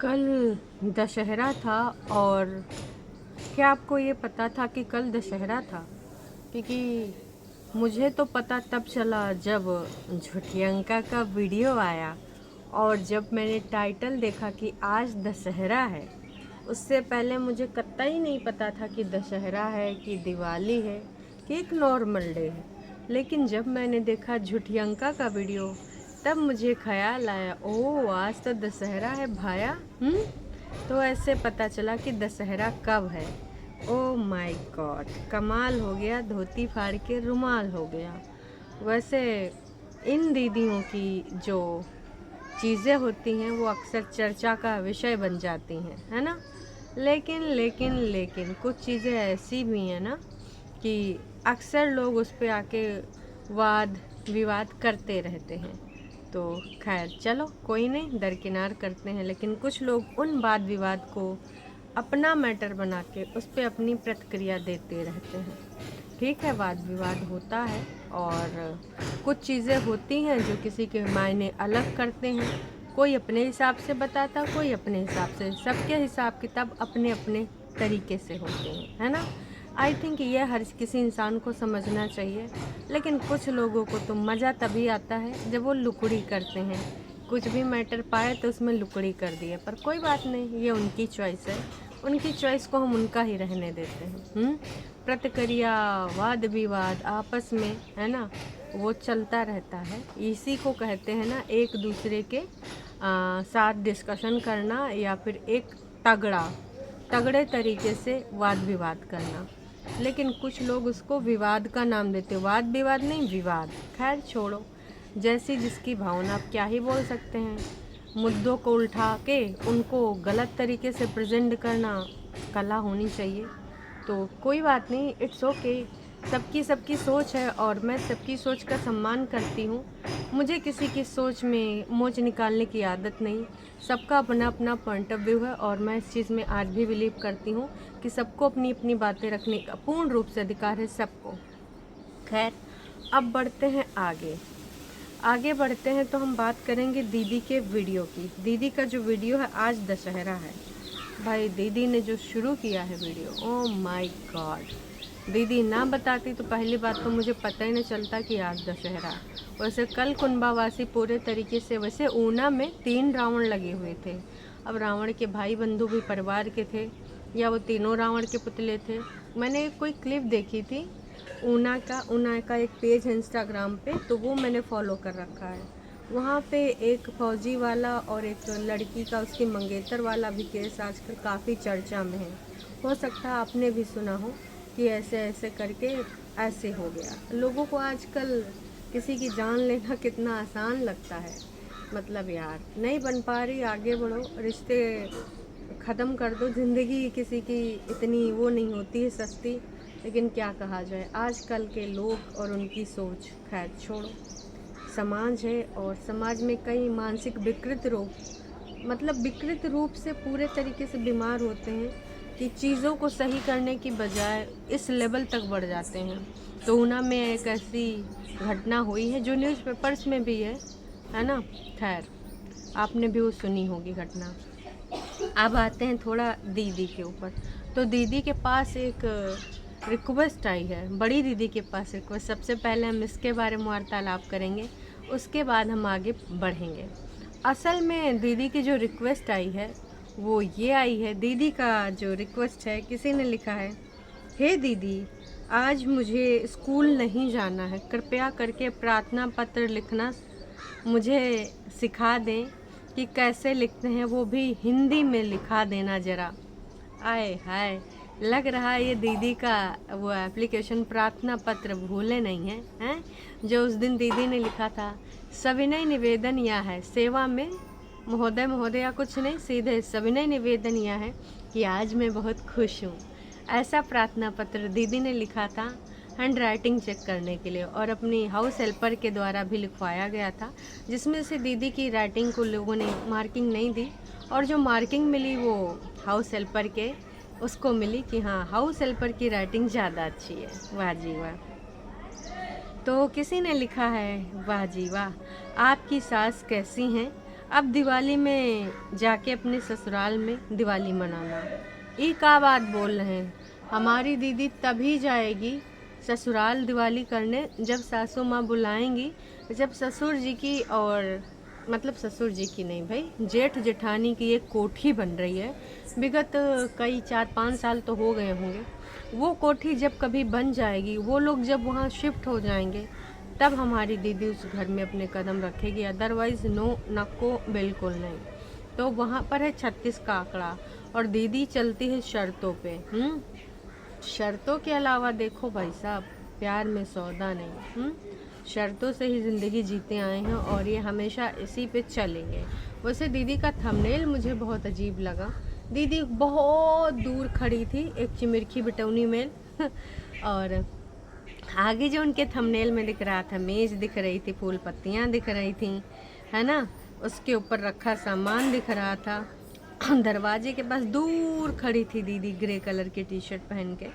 कल दशहरा था। और क्या आपको ये पता था कि कल दशहरा था? क्योंकि मुझे तो पता तब चला जब झुटियंका का वीडियो आया और जब मैंने टाइटल देखा कि आज दशहरा है। उससे पहले मुझे कतई नहीं पता था कि दशहरा है कि दिवाली है कि एक नॉर्मल डे है। लेकिन जब मैंने देखा झुटियंका का वीडियो तब मुझे ख्याल आया, ओह आज तो दशहरा है भाया। तो ऐसे पता चला कि दशहरा कब है। ओह माय गॉड, कमाल हो गया, धोती फाड़ के रुमाल हो गया। वैसे इन दीदियों की जो चीज़ें होती हैं वो अक्सर चर्चा का विषय बन जाती हैं, है ना। लेकिन कुछ चीज़ें ऐसी भी हैं ना कि अक्सर लोग उस पे आके वाद विवाद करते रहते हैं। तो खैर चलो कोई नहीं, दरकिनार करते हैं। लेकिन कुछ लोग उन वाद विवाद को अपना मैटर बना के उस पर अपनी प्रतिक्रिया देते रहते हैं। ठीक है, वाद विवाद होता है और कुछ चीज़ें होती हैं जो किसी के मायने अलग करते हैं। कोई अपने हिसाब से बताता, कोई अपने हिसाब से। सबके हिसाब किताब अपने अपने तरीके से होते हैं, है ना। आई थिंक ये हर किसी इंसान को समझना चाहिए। लेकिन कुछ लोगों को तो मज़ा तभी आता है जब वो लुकड़ी करते हैं। कुछ भी मैटर पाए तो उसमें लुकड़ी कर दिए। पर कोई बात नहीं, ये उनकी चॉइस है। उनकी चॉइस को हम उनका ही रहने देते हैं। प्रतिक्रिया, वाद विवाद आपस में, है ना, वो चलता रहता है। इसी को कहते हैं ना, एक दूसरे के साथ डिस्कशन करना या फिर एक तगड़े तरीके से वाद विवाद करना। लेकिन कुछ लोग उसको विवाद का नाम देते, वाद विवाद नहीं, विवाद। खैर छोड़ो, जैसी जिसकी भावना, आप क्या ही बोल सकते हैं। मुद्दों को उठा के उनको गलत तरीके से प्रेजेंट करना कला होनी चाहिए। तो कोई बात नहीं, इट्स ओके। सबकी सबकी सोच है और मैं सबकी सोच का सम्मान करती हूँ। मुझे किसी की सोच में मोच निकालने की आदत नहीं। सबका अपना अपना पॉइंट ऑफ व्यू है और मैं इस चीज़ में आज भी बिलीव करती हूँ कि सबको अपनी अपनी बातें रखने का पूर्ण रूप से अधिकार है, सबको। खैर, अब बढ़ते हैं आगे बढ़ते हैं तो हम बात करेंगे दीदी के वीडियो की। दीदी का जो वीडियो है, आज दशहरा है भाई। दीदी ने जो शुरू किया है वीडियो, ओह माय गॉड। दीदी ना बताती तो पहली बात तो मुझे पता ही नहीं चलता कि आज दशहरा। वैसे कल कुंभावासी पूरे तरीके से, वैसे ऊना में 3 रावण लगे हुए थे। अब रावण के भाई बंधु भी परिवार के थे या वो तीनों रावण के पुतले थे। मैंने कोई क्लिप देखी थी ऊना का एक पेज है इंस्टाग्राम पे, तो वो मैंने फॉलो कर रखा है। वहाँ पे एक फौजी वाला और एक लड़की का, उसकी मंगेतर वाला भी केस आजकल काफ़ी चर्चा में है। हो सकता है आपने भी सुना हो कि ऐसे ऐसे करके ऐसे हो गया। लोगों को आजकल किसी की जान लेना कितना आसान लगता है। मतलब यार, नहीं बन पा रही, आगे बढ़ो, रिश्ते ख़त्म कर दो। ज़िंदगी किसी की इतनी वो नहीं होती है सस्ती। लेकिन क्या कहा जाए, आजकल के लोग और उनकी सोच। खैर छोड़ो, समाज है और समाज में कई मानसिक विकृत रूप से पूरे तरीके से बीमार होते हैं कि चीज़ों को सही करने की बजाय इस लेवल तक बढ़ जाते हैं। तो ऊना में एक ऐसी घटना हुई है जो न्यूज़पेपर्स में भी है ना। खैर, आपने भी वो सुनी होगी घटना। अब आते हैं थोड़ा दीदी के ऊपर। तो दीदी के पास एक रिक्वेस्ट आई है, बड़ी दीदी के पास रिक्वेस्ट। सबसे पहले हम इसके बारे में वार्तालाप करेंगे, उसके बाद हम आगे बढ़ेंगे। असल में दीदी की जो रिक्वेस्ट आई है वो ये आई है। दीदी का जो रिक्वेस्ट है, किसी ने लिखा है, हे दीदी, आज मुझे स्कूल नहीं जाना है, कृपया करके प्रार्थना पत्र लिखना मुझे सिखा दें कि कैसे लिखते हैं, वो भी हिंदी में लिखा देना ज़रा। आए हाय, लग रहा है ये दीदी का वो एप्लीकेशन प्रार्थना पत्र भूले नहीं हैं जो उस दिन दीदी ने लिखा था। सविनय निवेदन यह है, सेवा में महोदय महोदया कुछ नहीं, सीधे सविनय निवेदन यह है कि आज मैं बहुत खुश हूँ। ऐसा प्रार्थना पत्र दीदी ने लिखा था हैंड राइटिंग चेक करने के लिए, और अपनी हाउस हेल्पर के द्वारा भी लिखवाया गया था, जिसमें से दीदी की राइटिंग को लोगों ने मार्किंग नहीं दी, और जो मार्किंग मिली वो हाउस हेल्पर के उसको मिली कि हाँ, हाउस हेल्पर की राइटिंग ज़्यादा अच्छी है। वाह जी वाह। तो किसी ने लिखा है, वाह जी वाह, आपकी सास कैसी हैं, अब दिवाली में जाके अपने ससुराल में दिवाली मनाना, ये का बात बोल रहे हैं। हमारी दीदी तभी जाएगी ससुराल दिवाली करने जब सासू माँ बुलाएंगी, जब ससुर जी की, और मतलब ससुर जी की नहीं भाई, जेठ जेठानी की एक कोठी बन रही है। विगत कई 4-5 साल तो हो गए होंगे। वो कोठी जब कभी बन जाएगी, वो लोग जब वहाँ शिफ्ट हो जाएंगे, तब हमारी दीदी उस घर में अपने कदम रखेगी। अदरवाइज़ नो, नको, बिल्कुल नहीं। तो वहाँ पर है 36 का आंकड़ा, और दीदी चलती है शर्तों पे। शर्तों के अलावा देखो भाई साहब, प्यार में सौदा नहीं। शर्तों से ही ज़िंदगी जीते आए हैं, और ये हमेशा इसी पे चलेंगे। वैसे दीदी का थंबनेल मुझे बहुत अजीब लगा। दीदी बहुत दूर खड़ी थी, एक चिमिरखी बिटौनी में और आगे जो उनके थंबनेल में दिख रहा था, मेज दिख रही थी, फूल पत्तियाँ दिख रही थी, है ना, उसके ऊपर रखा सामान दिख रहा था। दरवाजे के पास दूर खड़ी थी दीदी, ग्रे कलर की टी शर्ट पहन के,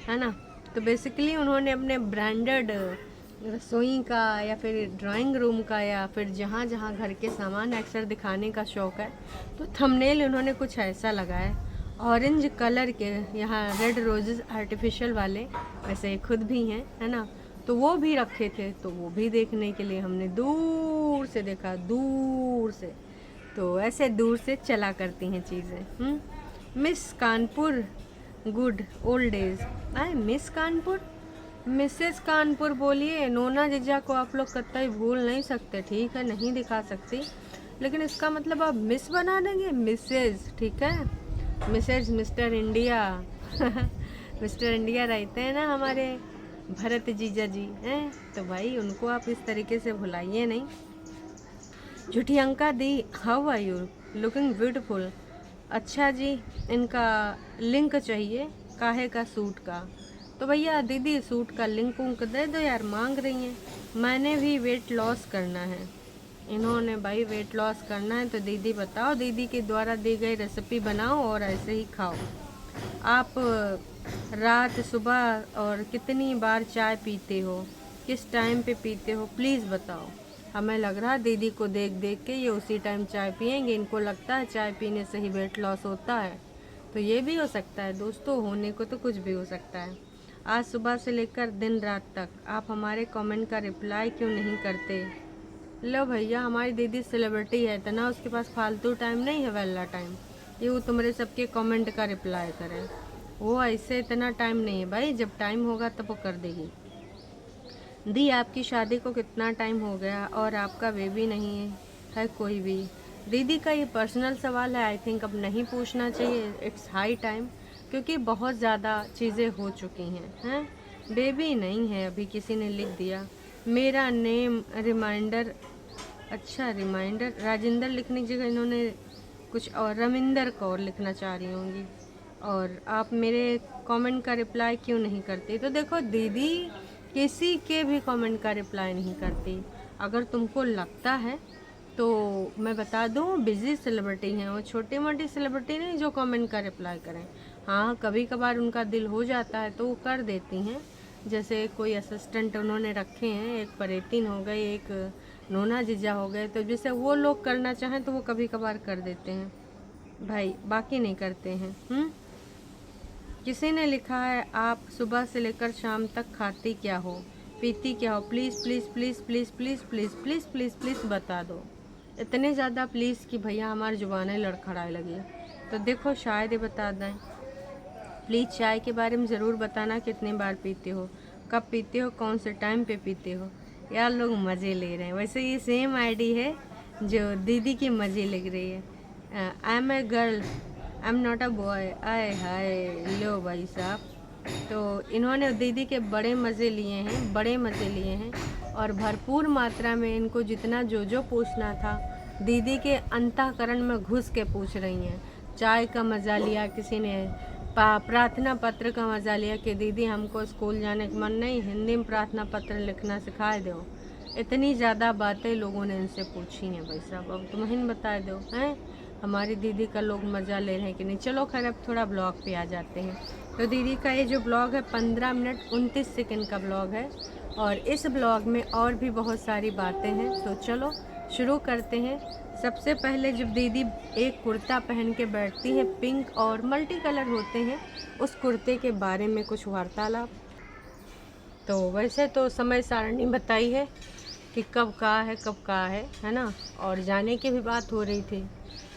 है ना। तो बेसिकली उन्होंने अपने ब्रांडेड रसोई का, या फिर ड्राइंग रूम का, या फिर जहाँ जहाँ घर के सामान अक्सर दिखाने का शौक़ है, तो थंबनेल उन्होंने कुछ ऐसा लगाया, ऑरेंज कलर के, यहाँ रेड रोजेस आर्टिफिशियल वाले, वैसे खुद भी हैं, है ना, तो वो भी रखे थे। तो वो भी देखने के लिए हमने दूर से देखा, दूर से। तो ऐसे दूर से चला करती हैं चीज़ें। Miss Kanpur, good old days. आए मिस कानपुर, मिसेस कानपुर बोलिए। नोना जीजा को आप लोग कतई भूल नहीं सकते, ठीक है, नहीं दिखा सकती, लेकिन इसका मतलब आप मिस बना देंगे, मिसेज, ठीक है। Mrs Mr India Mr India रहते हैं ना हमारे भरत जीजा जी हैं, तो भाई उनको आप इस तरीके से भुलाइए नहीं। झूठी अंका दी, how are you, looking beautiful. अच्छा जी, इनका लिंक चाहिए काहे का, सूट का। तो भैया दीदी सूट का लिंक उंक दे दो यार, मांग रही हैं। मैंने भी वेट लॉस करना है, इन्होंने भाई वेट लॉस करना है, तो दीदी बताओ, दीदी के द्वारा दी गई रेसिपी बनाओ और ऐसे ही खाओ। आप रात, सुबह और कितनी बार चाय पीते हो, किस टाइम पे पीते हो, प्लीज़ बताओ। हमें लग रहा है दीदी को देख देख के ये उसी टाइम चाय पियेंगे, इनको लगता है चाय पीने से ही वेट लॉस होता है। तो ये भी हो सकता है दोस्तों, होने को तो कुछ भी हो सकता है। आज सुबह से लेकर दिन रात तक आप हमारे कमेंट का रिप्लाई क्यों नहीं करते? लो भैया, हमारी दीदी सेलिब्रिटी है, इतना उसके पास फालतू टाइम नहीं है, वेला टाइम ये वो तुम्हारे सबके कमेंट का रिप्लाई करे। वो ऐसे इतना टाइम नहीं है भाई, जब टाइम होगा तब वो कर देगी। दी आपकी शादी को कितना टाइम हो गया और आपका बेबी नहीं है कोई भी? दीदी का ये पर्सनल सवाल है, आई थिंक अब नहीं पूछना चाहिए, इट्स हाई टाइम, क्योंकि बहुत ज़्यादा चीज़ें हो चुकी हैं। बेबी नहीं है अभी, किसी ने लिख दिया। मेरा नेम रिमाइंडर, अच्छा रिमाइंडर, राजेंद्र लिखने की जगह इन्होंने कुछ और रविंदर कौर लिखना चाह रही होंगी। और आप मेरे कमेंट का रिप्लाई क्यों नहीं करती? तो देखो दीदी किसी के भी कमेंट का रिप्लाई नहीं करती। अगर तुमको लगता है तो मैं बता दूँ, बिजी सेलिब्रिटी हैं वो, छोटी मोटी सेलिब्रिटी नहीं जो कमेंट का रिप्लाई करें। हाँ, कभी कभार उनका दिल हो जाता है तो वो कर देती हैं, जैसे कोई असिस्टेंट उन्होंने रखे हैं, एक परेतिन हो गए, एक नोना जीजा हो गए, तो जैसे वो लोग करना चाहें तो वो कभी कभार कर देते हैं भाई, बाकी नहीं करते हैं। किसी ने लिखा है आप सुबह से लेकर शाम तक खाती क्या हो, पीती क्या हो, please please please please please please please please please बता दो। इतने ज़्यादा प्लीज़ कि भैया हमारी जुबानें लड़खड़ाए लगी। तो देखो शायद ये बता दें। प्लीज़ चाय के बारे में ज़रूर बताना, कितनी बार पीते हो, कब पीते हो, कौन से टाइम पे पीते हो। यार लोग मज़े ले रहे हैं। वैसे ये सेम आईडी है जो दीदी की मज़े लग रही है। I am a girl, I am not a boy. आए हाय, लो भाई साहब, तो इन्होंने दीदी के बड़े मज़े लिए हैं, बड़े मज़े लिए हैं, और भरपूर मात्रा में इनको जितना जो पूछना था दीदी के अंतःकरण में घुस के पूछ रही हैं। चाय का मज़ा लिया, किसी ने प्रार्थना पत्र का मज़ा लिया कि दीदी हमको स्कूल जाने का मन नहीं, हिंदी में प्रार्थना पत्र लिखना सिखाए दो। इतनी ज़्यादा बातें लोगों ने इनसे पूछी हैं भाई साहब, अब तुम ही बता दो हैं हमारी दीदी का लोग मज़ा ले रहे हैं कि नहीं। चलो खैर अब थोड़ा ब्लॉग पे आ जाते हैं। तो दीदी का ये जो ब्लॉग है 15 मिनट 29 सेकंड का ब्लॉग है, और इस ब्लॉग में और भी बहुत सारी बातें हैं, तो चलो शुरू करते हैं। सबसे पहले जब दीदी एक कुर्ता पहन के बैठती हैं, पिंक और मल्टी कलर होते हैं, उस कुर्ते के बारे में कुछ वार्तालाप। तो वैसे तो समय सारणी बताई है कि कब का है ना। और जाने की भी बात हो रही थी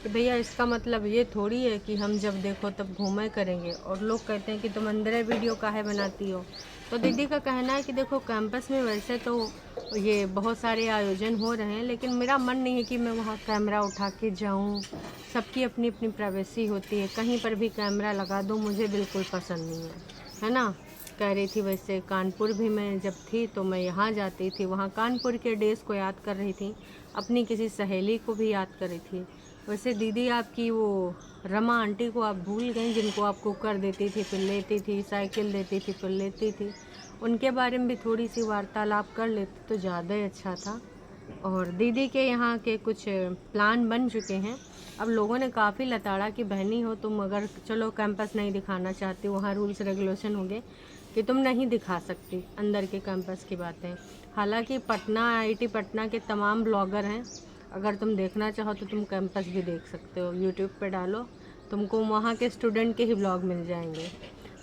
कि भैया इसका मतलब ये थोड़ी है कि हम जब देखो तब घूमे करेंगे। और लोग कहते हैं कि तुम अंदर वीडियो काहे बनाती हो। तो दीदी का कहना है कि देखो कैंपस में वैसे तो ये बहुत सारे आयोजन हो रहे हैं, लेकिन मेरा मन नहीं है कि मैं वहाँ कैमरा उठा के जाऊँ। सबकी अपनी अपनी प्राइवेसी होती है, कहीं पर भी कैमरा लगा दूँ मुझे बिल्कुल पसंद नहीं है ना। कह रही थी वैसे कानपुर भी मैं जब थी तो मैं यहाँ जाती थी, वहाँ कानपुर के डेज़ को याद कर रही थी, अपनी किसी सहेली को भी याद कर रही थी। वैसे दीदी आपकी वो रमा आंटी को आप भूल गई, जिनको आप कुकर देती थी फिर लेती थी, साइकिल देती थी फिर लेती थी, उनके बारे में भी थोड़ी सी वार्तालाप कर लेते तो ज़्यादा ही अच्छा था। और दीदी के यहाँ के कुछ प्लान बन चुके हैं। अब लोगों ने काफ़ी लताड़ा कि बहनी हो तुम, अगर चलो कैंपस नहीं दिखाना चाहती, वहाँ रूल्स रेगुलेशन हो गए कि तुम नहीं दिखा सकती अंदर के कैंपस की बातें। हालांकि पटना आईआईटी पटना के तमाम ब्लॉगर हैं, अगर तुम देखना चाहो तो तुम कैंपस भी देख सकते हो, यूट्यूब पे डालो तुमको वहाँ के स्टूडेंट के ही ब्लॉग मिल जाएंगे।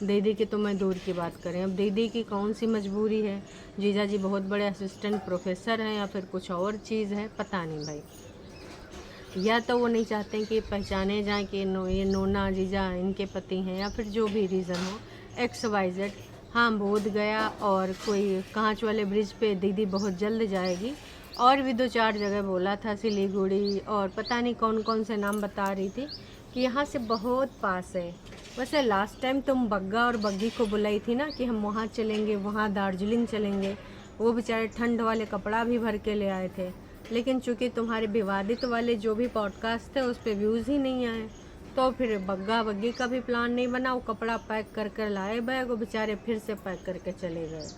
दीदी की तो मैं दूर की बात करें, अब दीदी की कौन सी मजबूरी है, जीजा जी बहुत बड़े असिस्टेंट प्रोफेसर हैं या फिर कुछ और चीज़ है पता नहीं भाई। या तो वो नहीं चाहते कि पहचाने जाएं कि ये नोना जीजा इनके पति हैं, या फिर जो भी रीज़न हो XYZ। हाँ बोध गया और कोई कांच वाले ब्रिज पे दीदी बहुत जल्द जाएगी, और भी 2-4 जगह बोला था, सिलीगुड़ी और पता नहीं कौन कौन से नाम बता रही थी कि यहाँ से बहुत पास है। वैसे लास्ट टाइम तुम बग्गा और बग्गी को बुलाई थी ना कि हम वहाँ चलेंगे, वहाँ दार्जिलिंग चलेंगे, वो बेचारे ठंड वाले कपड़ा भी भर के ले आए थे, लेकिन चूँकि तुम्हारे विवादित वाले जो भी पॉडकास्ट थे उस पर व्यूज़ ही नहीं आए, तो फिर बग्गा बग्गी का भी प्लान नहीं बना। वो कपड़ा पैक कर कर लाए बैग, वो बेचारे फिर से पैक करके चले गए,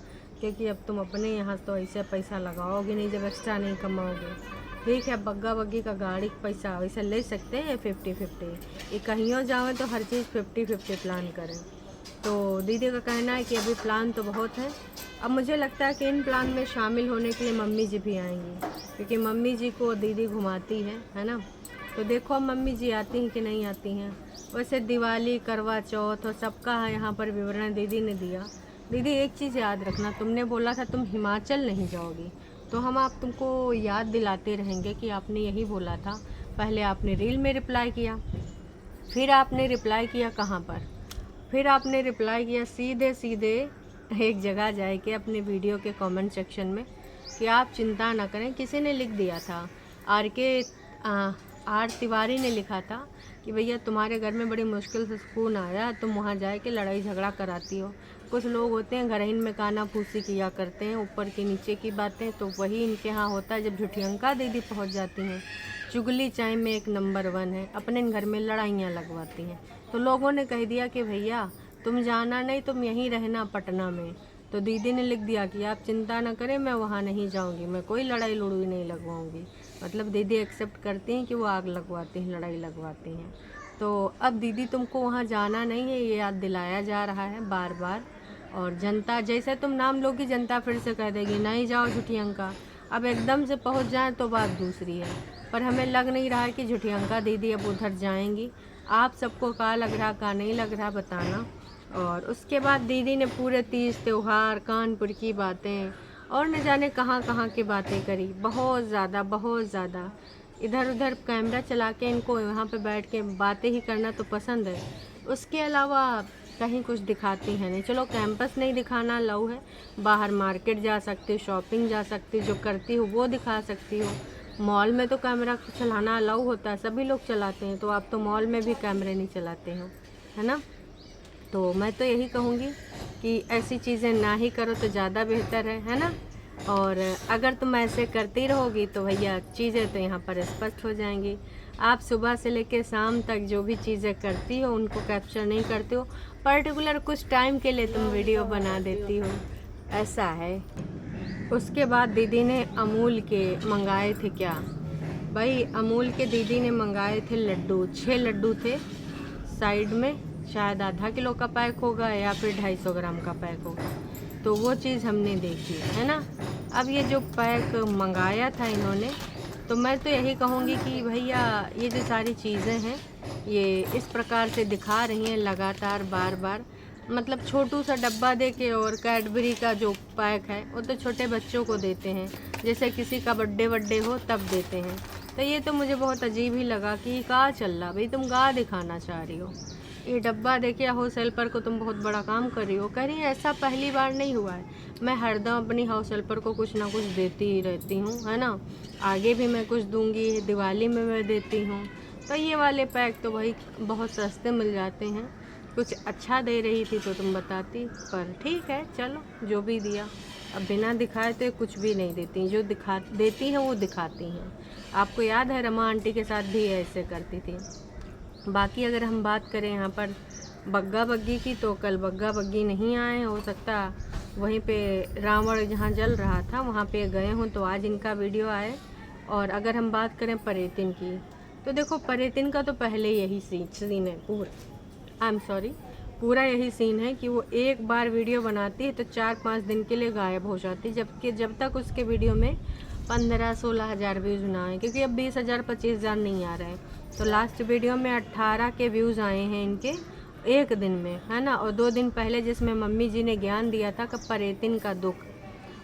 क्योंकि अब तुम अपने यहाँ तो ऐसे पैसा लगाओगे नहीं जब एक्स्ट्रा नहीं कमाओगे। ठीक है, बग्गा बग्गी का गाड़ी का पैसा वैसे ले सकते हैं 50-50, ये कहीं जाओ तो हर चीज़ 50-50 प्लान करें। तो दीदी का कहना है कि अभी प्लान तो बहुत है। अब मुझे लगता है कि इन प्लान में शामिल होने के लिए मम्मी जी भी आएंगी, क्योंकि मम्मी जी को दीदी घुमाती है ना। तो देखो अब मम्मी जी आती हैं कि नहीं आती हैं। वैसे दिवाली, करवा चौथ और सबका यहाँ पर विवरण दीदी ने दिया। दीदी एक चीज़ याद रखना, तुमने बोला था तुम हिमाचल नहीं जाओगी, तो हम आप तुमको याद दिलाते रहेंगे कि आपने यही बोला था। पहले आपने रील में रिप्लाई किया, फिर आपने रिप्लाई किया कहाँ पर, फिर आपने रिप्लाई किया सीधे सीधे एक जगह जाए के अपने वीडियो के कमेंट सेक्शन में कि आप चिंता ना करें। किसी ने लिख दिया था, आर तिवारी ने लिखा था कि भैया तुम्हारे घर में बड़ी मुश्किल से सुकून आया, तुम वहाँ जाए के लड़ाई झगड़ा कराती हो। कुछ लोग होते हैं घरहीन में काना फूसी किया करते हैं, ऊपर की नीचे की बातें, तो वही इनके यहाँ होता है। जब झुठियंका दीदी पहुँच जाती हैं, चुगली चाय में 1 नंबर 1 है, अपने घर में लड़ाइयाँ लगवाती हैं। तो लोगों ने कह दिया कि भैया तुम जाना नहीं, तुम यहीं रहना पटना में। तो दीदी ने लिख दिया कि आप चिंता न करें, मैं वहाँ नहीं जाऊँगी, मैं कोई लड़ाई लड़ूई नहीं लगवाऊँगी। मतलब दीदी एक्सेप्ट करती हैं कि वो आग लगवाती हैं, लड़ाई लगवाती हैं। तो अब दीदी तुमको वहाँ जाना नहीं है, ये याद दिलाया जा रहा है बार बार। और जनता जैसे तुम नाम लोगी, जनता फिर से कह देगी नहीं जाओ झुठियंका। अब एकदम से पहुँच जाए तो बात दूसरी है, पर हमें लग नहीं रहा है कि झुठियंका दीदी अब उधर जाएंगी। आप सबको का लग रहा का नहीं लग रहा बताना। और उसके बाद दीदी ने पूरे तीज त्यौहार, कानपुर की बातें और न जाने कहाँ कहाँ की बातें करी, बहुत ज़्यादा। इधर उधर कैमरा चला के इनको यहाँ पे बैठ के बातें ही करना तो पसंद है, उसके अलावा कहीं कुछ दिखाती है नहीं। चलो कैंपस नहीं दिखाना अलाउ है, बाहर मार्केट जा सकती हो, शॉपिंग जा सकती हो, जो करती हो वो दिखा सकती हो। मॉल में तो कैमरा चलाना अलाउ होता है, सभी लोग चलाते हैं, तो आप तो मॉल में भी कैमरे नहीं चलाते हो, है ना। तो मैं तो यही कहूँगी कि ऐसी चीज़ें ना ही करो तो ज़्यादा बेहतर है ना। और अगर तुम ऐसे करती रहोगी तो भैया चीज़ें तो यहाँ पर स्पष्ट हो जाएंगी। आप सुबह से लेकर शाम तक जो भी चीज़ें करती हो उनको कैप्चर नहीं करते हो, पर्टिकुलर कुछ टाइम के लिए तुम वीडियो बना देती हो, ऐसा है। उसके बाद दीदी ने अमूल के मंगाए थे, क्या भाई अमूल के दीदी ने मंगाए थे लड्डू, 6 लड्डू थे साइड में, शायद आधा किलो का पैक होगा या फिर 250 ग्राम का पैक होगा, तो वो चीज़ हमने देखी है ना। अब ये जो पैक मंगाया था इन्होंने, तो मैं तो यही कहूँगी कि भैया ये जो सारी चीज़ें हैं ये इस प्रकार से दिखा रही हैं लगातार बार बार, मतलब छोटू सा डब्बा दे के, और कैडबरी का जो पैक है वो तो छोटे बच्चों को देते हैं, जैसे किसी का बर्थडे हो तब देते हैं। तो ये तो मुझे बहुत अजीब ही लगा कि क्या चल रहा भाई, तुम क्या दिखाना चाह रही हो? ये डब्बा देके हाउस हेल्पर को तुम बहुत बड़ा काम कर रही हो। कह रही ऐसा पहली बार नहीं हुआ है, मैं हरदम अपनी हाउस हेल्पर को कुछ ना कुछ देती ही रहती हूँ, है ना। आगे भी मैं कुछ दूंगी, दिवाली में मैं देती हूँ। तो ये वाले पैक तो भाई बहुत सस्ते मिल जाते हैं, कुछ अच्छा दे रही थी तो तुम बताती, पर ठीक है चलो जो भी दिया। अब बिना दिखाए तो कुछ भी नहीं देती, जो देती हैं वो दिखाती हैं। आपको याद है रमा आंटी के साथ भी ऐसे करती थी। बाकी अगर हम बात करें यहाँ पर बग्गा बग्गी की, तो कल बग्गा बग्गी नहीं आए, हो सकता वहीं पे रावण जहाँ जल रहा था वहाँ पे गए हों, तो आज इनका वीडियो आए। और अगर हम बात करें परेतिन की, तो देखो परेतिन का तो पहले यही सीन है, पूरा यही सीन है कि वो एक बार वीडियो बनाती है तो 4-5 दिन के लिए गायब हो जाती है, जबकि जब तक उसके वीडियो में 15-16 हज़ार व्यूज़ ना आए, क्योंकि अब 20,000-25,000 नहीं आ रहे हैं। तो लास्ट वीडियो में 18 के व्यूज़ आए हैं इनके एक दिन में, है ना। और 2 दिन पहले जिसमें मम्मी जी ने ज्ञान दिया था कि परेतिन का दुख,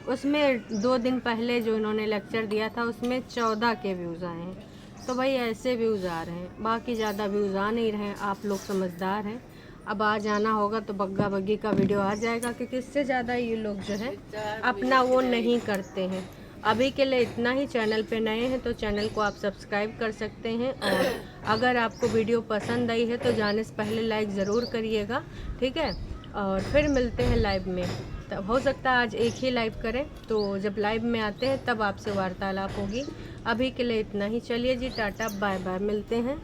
उसमें 2 दिन पहले जो इन्होंने लेक्चर दिया था उसमें 14 के व्यूज़ आए हैं। तो भाई ऐसे व्यूज़ आ रहे हैं, बाकी ज़्यादा व्यूज़ आ नहीं रहे हैं। आप लोग समझदार हैं, अब आ जाना होगा तो बग्गा बग्गी का वीडियो आ जाएगा, क्योंकि इससे ज़्यादा ये लोग जो है अपना वो नहीं करते हैं। अभी के लिए इतना ही। चैनल पे नए हैं तो चैनल को आप सब्सक्राइब कर सकते हैं, और अगर आपको वीडियो पसंद आई है तो जाने से पहले लाइक ज़रूर करिएगा, ठीक है। और फिर मिलते हैं लाइव में, तब हो सकता है आज एक ही लाइव करें, तो जब लाइव में आते हैं तब आपसे वार्तालाप होगी। अभी के लिए इतना ही, चलिए जी टाटा बाय बाय, मिलते हैं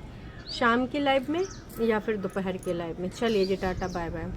शाम की लाइव में या फिर दोपहर के लाइव में। चलिए जी टाटा बाय बाय।